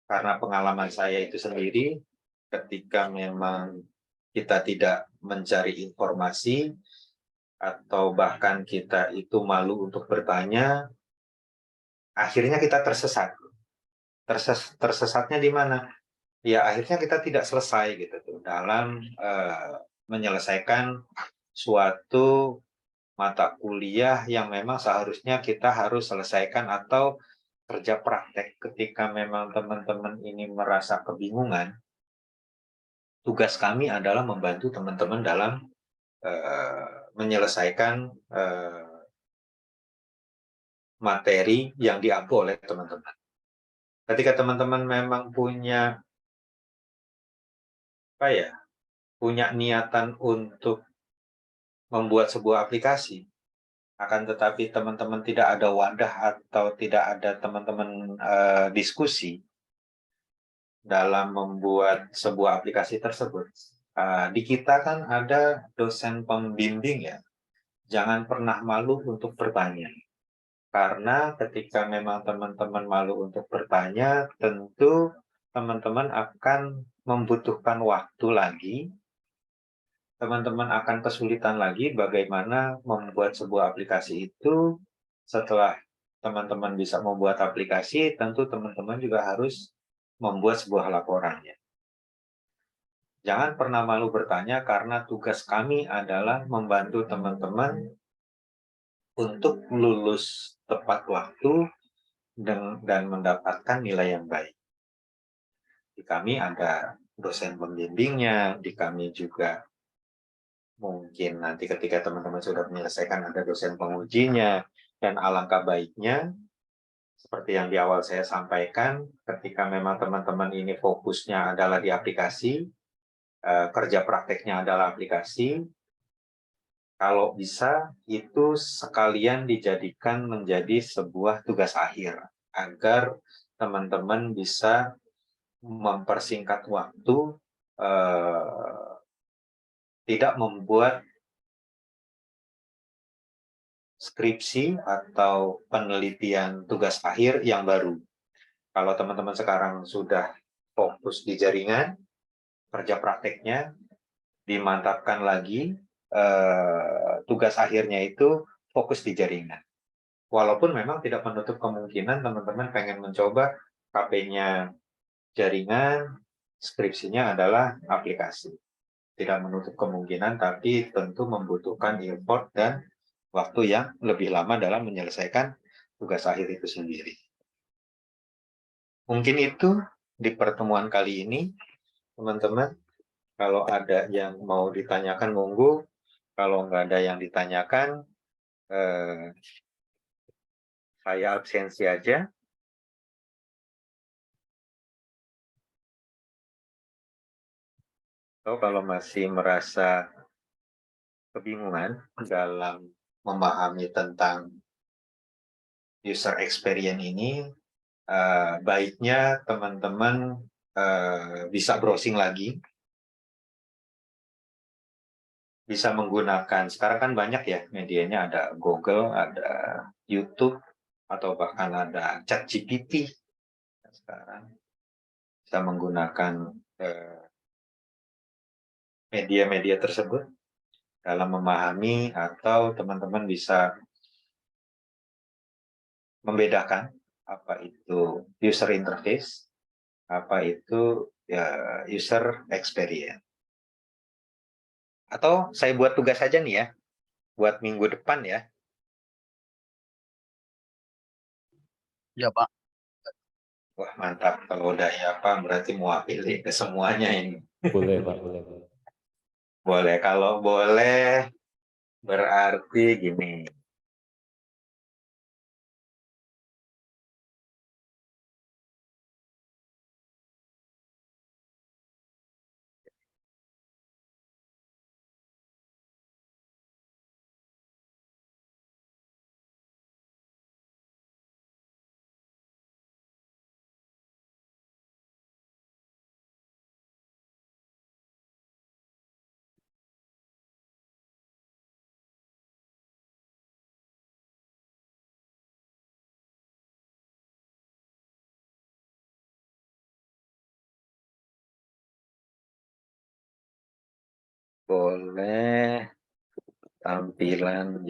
karena pengalaman saya itu sendiri, ketika memang kita tidak mencari informasi, atau bahkan kita itu malu untuk bertanya, akhirnya kita tersesat. Tersesatnya di mana? Ya akhirnya kita tidak selesai gitu tuh dalam menyelesaikan suatu mata kuliah yang memang seharusnya kita harus selesaikan, atau kerja praktek. Ketika memang teman-teman ini merasa kebingungan, tugas kami adalah membantu teman-teman dalam menyelesaikan materi yang diampu oleh teman-teman. Ketika teman-teman memang punya punya niatan untuk membuat sebuah aplikasi, akan tetapi teman-teman tidak ada wadah atau tidak ada teman-teman diskusi dalam membuat sebuah aplikasi tersebut. Di kita kan ada dosen pembimbing ya, jangan pernah malu untuk bertanya. Karena ketika memang teman-teman malu untuk bertanya, tentu teman-teman akan membutuhkan waktu lagi, teman-teman akan kesulitan lagi bagaimana membuat sebuah aplikasi itu. Setelah teman-teman bisa membuat aplikasi, tentu teman-teman juga harus membuat sebuah laporannya. Jangan pernah malu bertanya, karena tugas kami adalah membantu teman-teman untuk lulus tepat waktu dan mendapatkan nilai yang baik. Di kami ada dosen pembimbingnya, di kami juga mungkin nanti ketika teman-teman sudah menyelesaikan ada dosen pengujinya, dan alangkah baiknya, seperti yang di awal saya sampaikan, ketika memang teman-teman ini fokusnya adalah di aplikasi, kerja prakteknya adalah aplikasi, kalau bisa itu sekalian dijadikan menjadi sebuah tugas akhir, agar teman-teman bisa mempersingkat waktu, tidak membuat skripsi atau penelitian tugas akhir yang baru. Kalau teman-teman sekarang sudah fokus di jaringan, kerja prakteknya dimantapkan lagi, tugas akhirnya itu fokus di jaringan. Walaupun memang tidak menutup kemungkinan teman-teman pengen mencoba KP-nya jaringan, skripsinya adalah aplikasi. Tidak menutup kemungkinan, tapi tentu membutuhkan effort dan waktu yang lebih lama dalam menyelesaikan tugas akhir itu sendiri. Mungkin itu di pertemuan kali ini, teman-teman. Kalau ada yang mau ditanyakan, monggo. Kalau nggak ada yang ditanyakan, saya absensi aja. Atau kalau masih merasa kebingungan dalam memahami tentang user experience ini, baiknya teman-teman bisa browsing lagi, bisa menggunakan, sekarang kan banyak ya medianya, ada Google, ada YouTube, atau bahkan ada ChatGPT. Sekarang bisa menggunakan media-media tersebut dalam memahami, atau teman-teman bisa membedakan apa itu user interface, apa itu ya, user experience. Atau saya buat tugas saja nih ya, buat minggu depan ya. Ya, Pak. Wah mantap, kalau udah ya Pak, berarti mewakili ke semuanya ini. Boleh Pak, boleh Pak. Boleh, kalau boleh berarti gini. boleh tampilan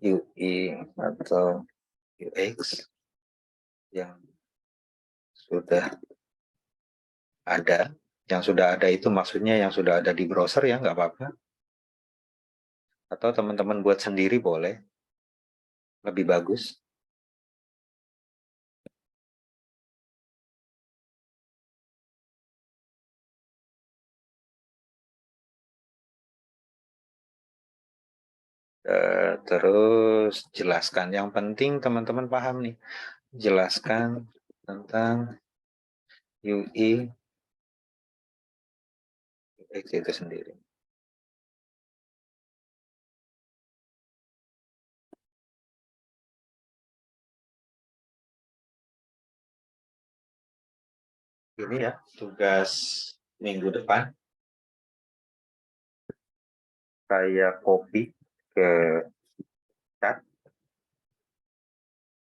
UI atau UX yang sudah ada. Yang sudah ada itu maksudnya yang sudah ada di browser ya, nggak apa-apa. Atau teman-teman buat sendiri boleh, lebih bagus. Terus jelaskan, yang penting teman-teman paham nih, jelaskan tentang UI UX itu sendiri. Ini ya tugas minggu depan, saya copy ke chat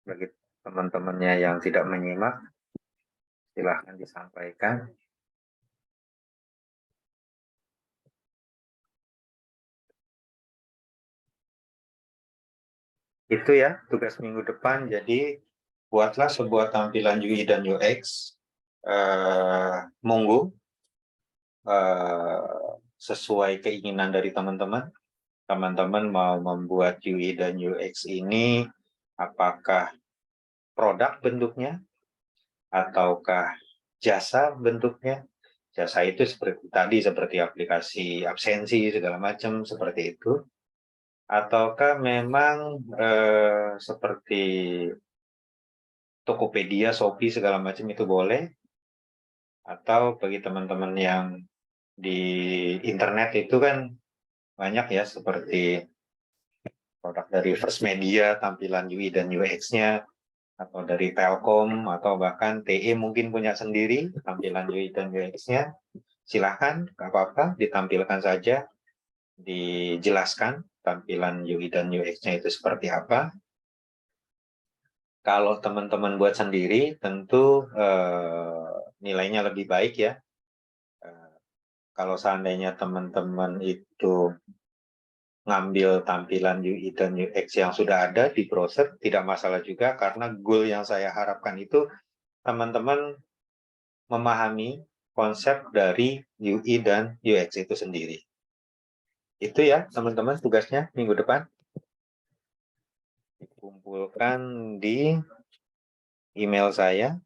bagi teman-temannya yang tidak menyimak, silahkan disampaikan. Itu ya tugas minggu depan. Jadi buatlah sebuah tampilan UI dan UX monggo sesuai keinginan dari teman-teman. Teman-teman mau membuat UI dan UX ini apakah produk bentuknya ataukah jasa bentuknya. Jasa itu seperti tadi, seperti aplikasi absensi segala macam seperti itu. Ataukah memang seperti Tokopedia, Shopee segala macam itu boleh. Atau bagi teman-teman yang di internet itu kan banyak ya, seperti produk dari First Media, tampilan UI dan UX-nya, atau dari Telkom, atau bahkan TE mungkin punya sendiri tampilan UI dan UX-nya. Silahkan, nggak apa-apa, ditampilkan saja, dijelaskan tampilan UI dan UX-nya itu seperti apa. Kalau teman-teman buat sendiri, tentu nilainya lebih baik ya. Kalau seandainya teman-teman itu ngambil tampilan UI dan UX yang sudah ada di browser, tidak masalah juga, karena goal yang saya harapkan itu teman-teman memahami konsep dari UI dan UX itu sendiri. Itu ya teman-teman tugasnya minggu depan. Kumpulkan di email saya.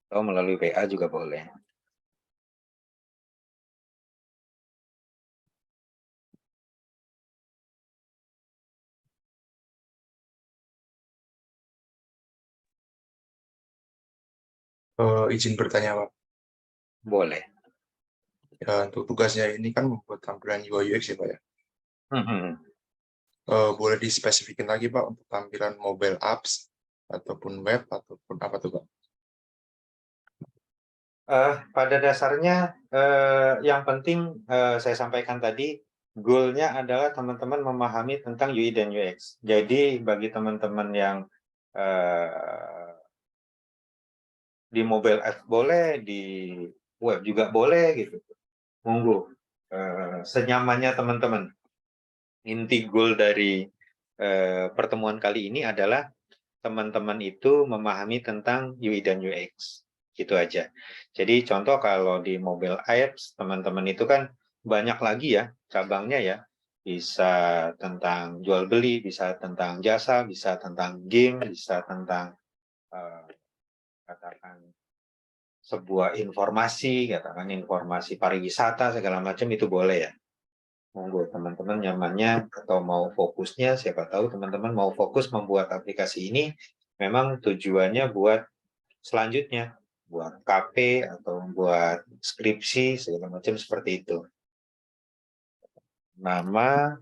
Atau melalui WA juga boleh. Izin bertanya, Pak. Boleh. Ya, untuk tugasnya ini kan membuat tampilan UI UX ya, Pak ya. Boleh dispesifikin lagi, Pak, untuk tampilan mobile apps ataupun web ataupun apa tuh, Pak? Pada dasarnya yang penting saya sampaikan tadi, goal-nya adalah teman-teman memahami tentang UI dan UX. Jadi bagi teman-teman yang di mobile app boleh, di web juga boleh gitu. Monggo, senyamannya teman-teman. Inti goal dari pertemuan kali ini adalah teman-teman itu memahami tentang UI dan UX. Gitu aja. Jadi contoh kalau di mobile apps, teman-teman itu kan banyak lagi ya cabangnya ya. Bisa tentang jual beli, bisa tentang jasa, bisa tentang game, bisa tentang katakan sebuah informasi, katakan informasi pariwisata segala macam itu boleh ya. Monggo teman-teman nyamannya atau mau fokusnya, siapa tahu teman-teman mau fokus membuat aplikasi ini memang tujuannya buat selanjutnya, buat KP atau buat skripsi segala macam seperti itu. Nama,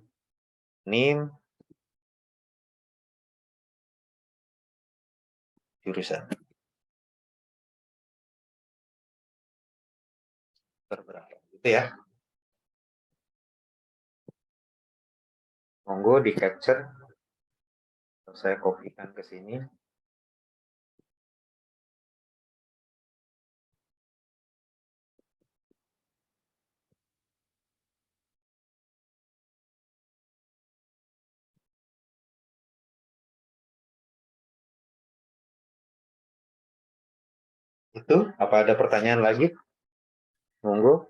NIM, jurusan. Berberapa gitu ya. Monggo di capture. Saya kopikan ke sini. Itu, apa ada pertanyaan lagi? Monggo.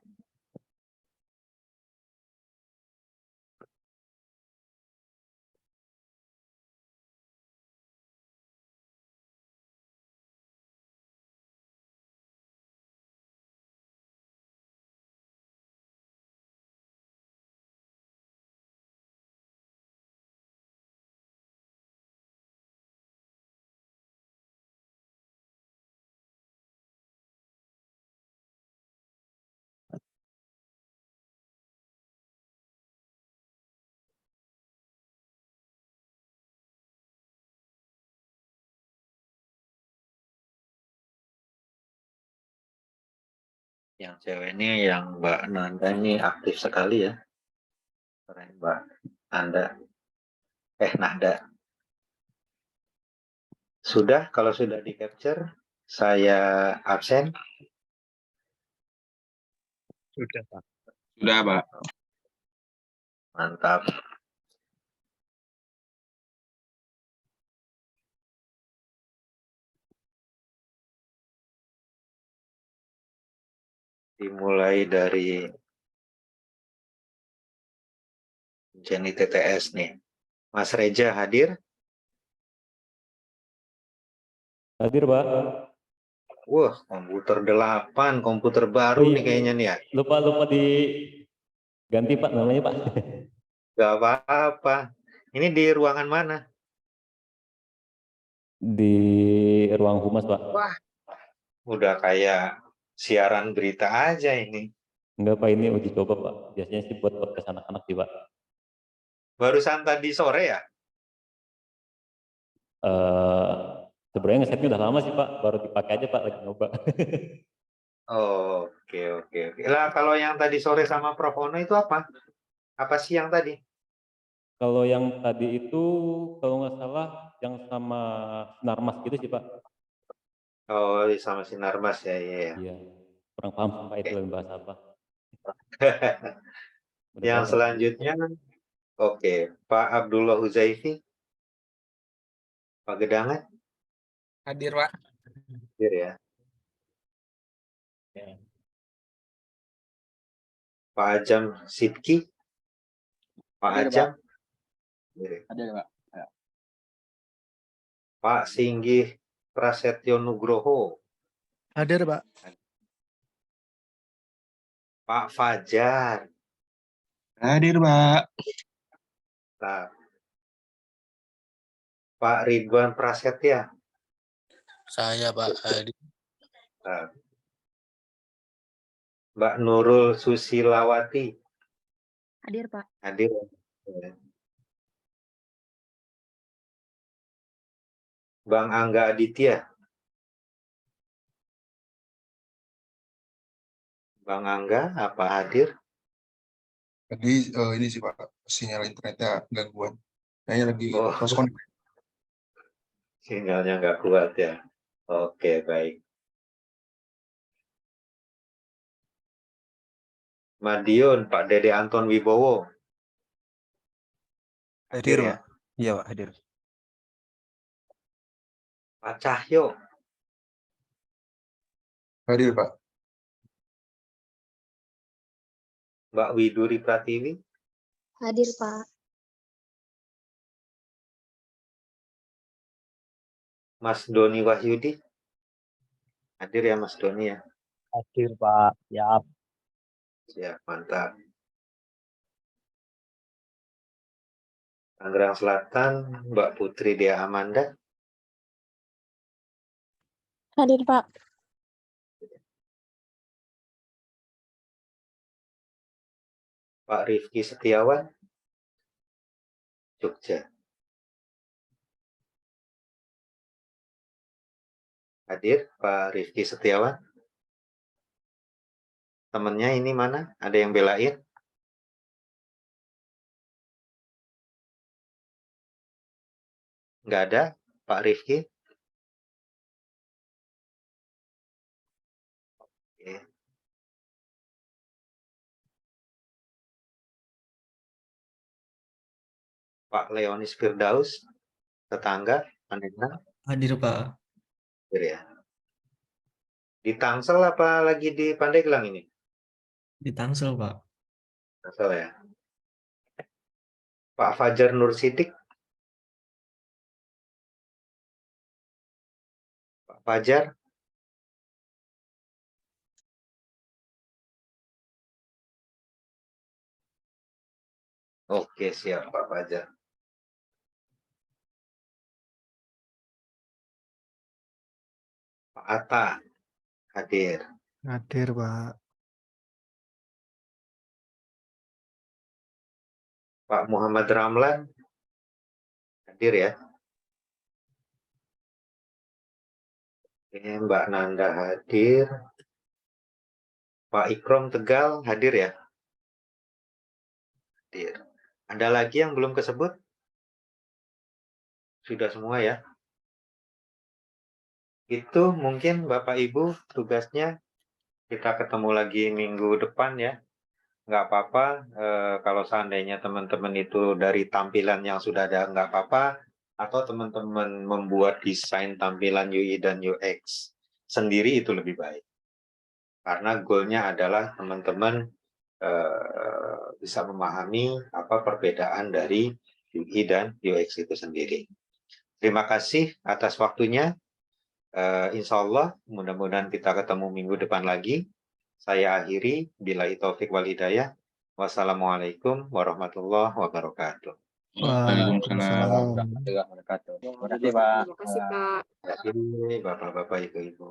Yang cewek ini, yang Mbak Nanda ini aktif sekali ya. Keren Mbak Nanda. Nanda. Sudah, kalau sudah di capture, saya absen. Sudah, Pak. Sudah, Pak. Mantap. Dimulai dari Jenny TTS nih. Mas Reja hadir? Hadir, Pak. Wah, komputer 8, komputer baru Oh iya, nih kayaknya nih ya. lupa diganti, Pak, namanya, Pak. Gak apa-apa. Ini di ruangan mana? Di ruang humas, Pak. Wah, udah kayak siaran berita aja ini. Enggak, Pak, ini uji coba, Pak. Biasanya sih buat podcast anak-anak sih, Pak. Barusan tadi sore ya? Sebenarnya ngesetnya udah lama sih, Pak. Baru dipakai aja, Pak, lagi nyoba. Oh, oke. Lah kalau yang tadi sore sama Prof Ono itu apa? Apa sih yang tadi? Kalau yang tadi itu, kalau nggak salah, yang sama Narmas gitu sih, Pak. Oh, sama Sinarmas ya, ya. Iya. Kurang paham, Pak, itu yang bahas apa. Yang Mudah-mudahan selanjutnya, oke, Pak Abdullah Huzaifi, Pak Gedangan, Hadir, Pak. hadir ya. Pak Ajam Sidki, Pak Hadir, Ajam, hadir ya. Hadir, Pak. Pak Singgih Prasetyo Nugroho, Hadir, Pak. Pak Fajar, Hadir, Pak. nah, Pak Ridwan Prasetya, Saya, Pak. Hadir. nah, Mbak Nurul Susilawati, Hadir, Pak. hadir ya. Bang Angga Aditya, Bang Angga apa hadir? Jadi ini sih Pak, sinyal internetnya gangguan. Kayaknya lagi Oh. cross connect. Sinyalnya nggak kuat ya. Oke, baik. Madiun, Pak Dede Anton Wibowo. Hadir ya. Pak. Iya, Pak, hadir. Pak Cahyo, Hadir Pak. Mbak Widuri Pratiwi, Hadir, Pak. Mas Doni Wahyudi. Hadir ya Mas Doni ya. Hadir, Pak. Siap. Siap, mantap. Tangerang Selatan, Mbak Putri Dia Amanda. Hadir, Pak. Pak Rifki Setiawan, Jogja. Hadir. Pak Rifki Setiawan. Temennya ini mana? Ada yang belain? Nggak ada, Pak Rifki? Oke. Pak Leonis Firdaus, tetangga, Pandeglang, Hadir Pak. hadir ya. Di Tangsel apa lagi di Pandeglang ini? Di Tangsel Pak. Tangsel ya. Pak Fajar Nur Sidik. Pak Fajar. Oke, siap Pak Fajar. Pak Atta, hadir. Hadir, Pak. Pak Muhammad Ramlan, hadir ya. Oke, Mbak Nanda hadir. Pak Ikrom Tegal, hadir ya. Hadir. Ada lagi yang belum kesebut? Sudah semua ya. Itu mungkin Bapak Ibu tugasnya kita ketemu lagi minggu depan ya. Nggak apa-apa kalau seandainya teman-teman itu dari tampilan yang sudah ada nggak apa-apa, atau teman-teman membuat desain tampilan UI dan UX sendiri itu lebih baik. Karena goalnya adalah teman-teman bisa memahami apa perbedaan dari UI dan UX itu sendiri. Terima kasih atas waktunya. Insya Allah mudah-mudahan kita ketemu minggu depan lagi. Saya akhiri, billahi taufik wal hidayah. Wassalamualaikum warahmatullahi wabarakatuh. Waalaikumsalam. Waalaikumsalam warahmatullahi wabarakatuh. Terima kasih Pak. Terima kasih Bapak-Bapak, Ibu-Ibu.